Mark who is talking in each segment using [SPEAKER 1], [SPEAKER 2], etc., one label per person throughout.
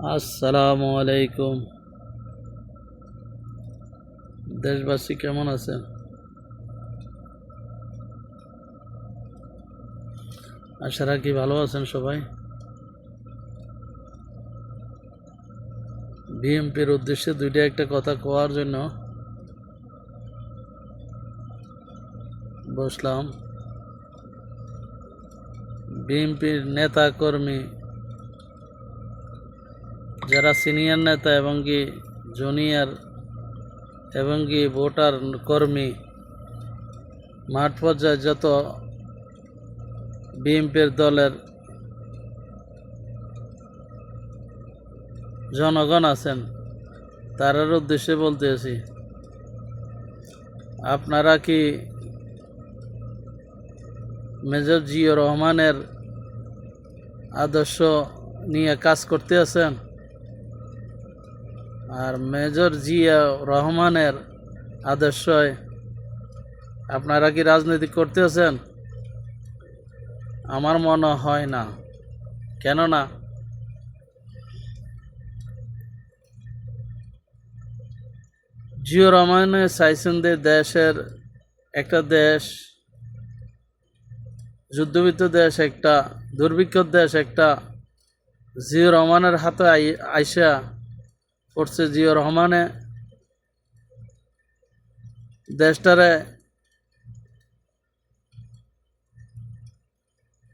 [SPEAKER 1] আসসালামু আলাইকুম। দেশবাসী কেমন আছেন? আশা রাখি ভালো আছেন সবাই। বিএনপির উদ্দেশ্যে দুইটা একটা কথা কোয়ার জন্য বসলাম। বিএনপির নেতা কর্মী, যারা সিনিয়র নেতা এবং কি জুনিয়র এবং কি ভোটার কর্মী, মাঠ পর্যায়ে যত বিএনপির দলের জনগণ আছেন, তাদের উদ্দেশ্যে বলতেছি, আপনারা কি মেজর জিয়া রহমানের আদর্শ নিয়ে কাজ করতে আছেন? আর মেজর জিয়া রহমানের আদর্শে আপনারা কি রাজনীতি করতে আছেন? আমার মনে হয় না। কেননা জিয়া রহমানে চাইছেন যে দেশের একটা দেশ, যুদ্ধবিদ্ধ দেশ, একটা দুর্ভিক্ষর দেশ, একটা জিয়া রহমানের হাতে আইসা পড়ছে। জিয়া রহমানে দেশটারে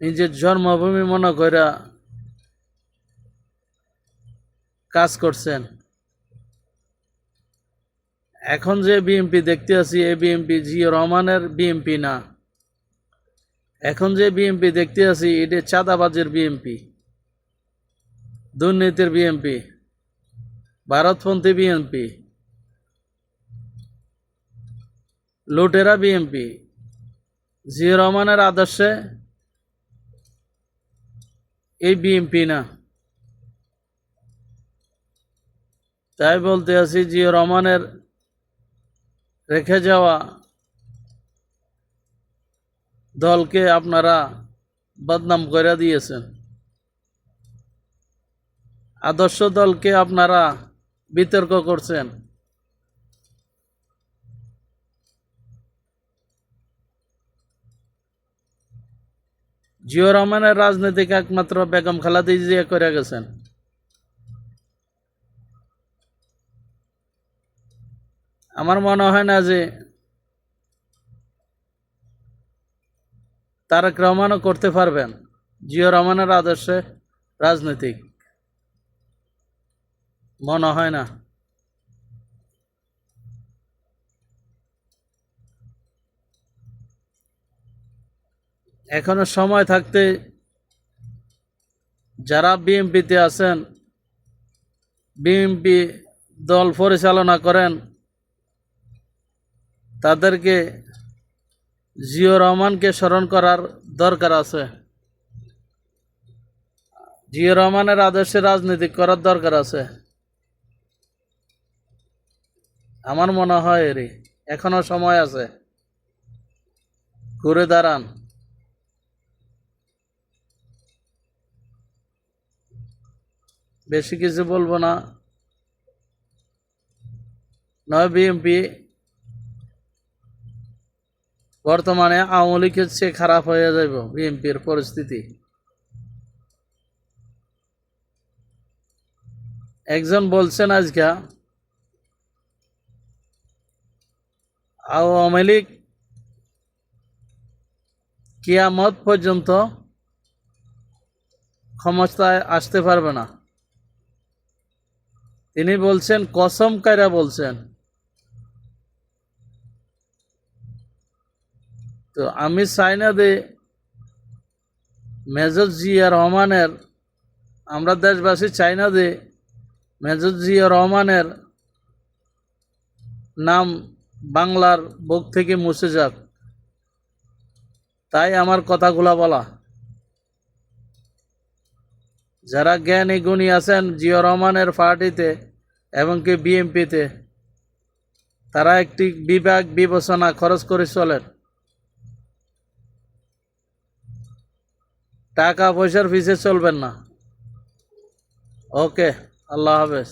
[SPEAKER 1] নিজের জন্মভূমি মনে করে কাজ করছেন। এখন যে বিএনপি দেখতে আছি, এই বিএনপি জিয়া রহমানের বিএনপি না। এখন যে বিএনপি দেখতে আছি, এটা চাঁদাবাজের বিএনপি, দুর্নীতির বিএনপি, ভারতপন্থী বিএনপি, লুটেরা বিএনপি। জিয়া রহমানের আদর্শে এই বিএনপি না। তাই বলতে আছি, জিয়া রহমানের রেখে যাওয়া দলকে আপনারা বদনাম করে দিয়েছেন। আদর্শ দলকে আপনারা বিতর্ক করছেন। জিয়া রহমানের রাজনীতিকে একমাত্র বেগম খালেদা জিয়া করে গেছেন। আমার মনে হয় না যে তারেক রহমানও করতে পারবেন জিয়া রহমানের আদর্শে রাজনীতি, মনে হয় না। এখনো সময় থাকতে যারা বিএনপিতে আছেন, বিএনপি দল পরিচালনা করেন, তাদেরকে জিয়া রহমানকে স্মরণ করার দরকার আছে। জিয়া রহমানের আদর্শে রাজনীতি করার দরকার আছে। আমার মনে হয় এখনো সময় আছে, ঘুরে দাঁড়ান। বেশি কিছু বলবো না, নয় বিএনপি বর্তমানে আওয়ামী লীগের চেয়ে খারাপ হয়ে যাইব বিএনপির পরিস্থিতি। একজন বলছেন আজকে আওয়ামী লীগ কিয়ামত পর্যন্ত ক্ষমতায় আসতে পারবে না। তিনি বলছেন, কসম কাইরা বলছেন। তো আমি চাই না যে মেজর জিয়া রহমানের, আমরা দেশবাসী চাই না যে মেজর জিয়া রহমানের নাম বাংলার বুক থেকে মুছে যাক। তাই আমার কথাগুলা বলা। যারা জ্ঞানী গুণী আছেন জিয়া রহমানের পার্টিতে এবং কি বিএনপিতে, তারা একটি বিবেক বিবেচনা খরচ করে চলেন। টাকা পয়সার পিছে চলবেন না। ওকে। আল্লাহ হাফেজ।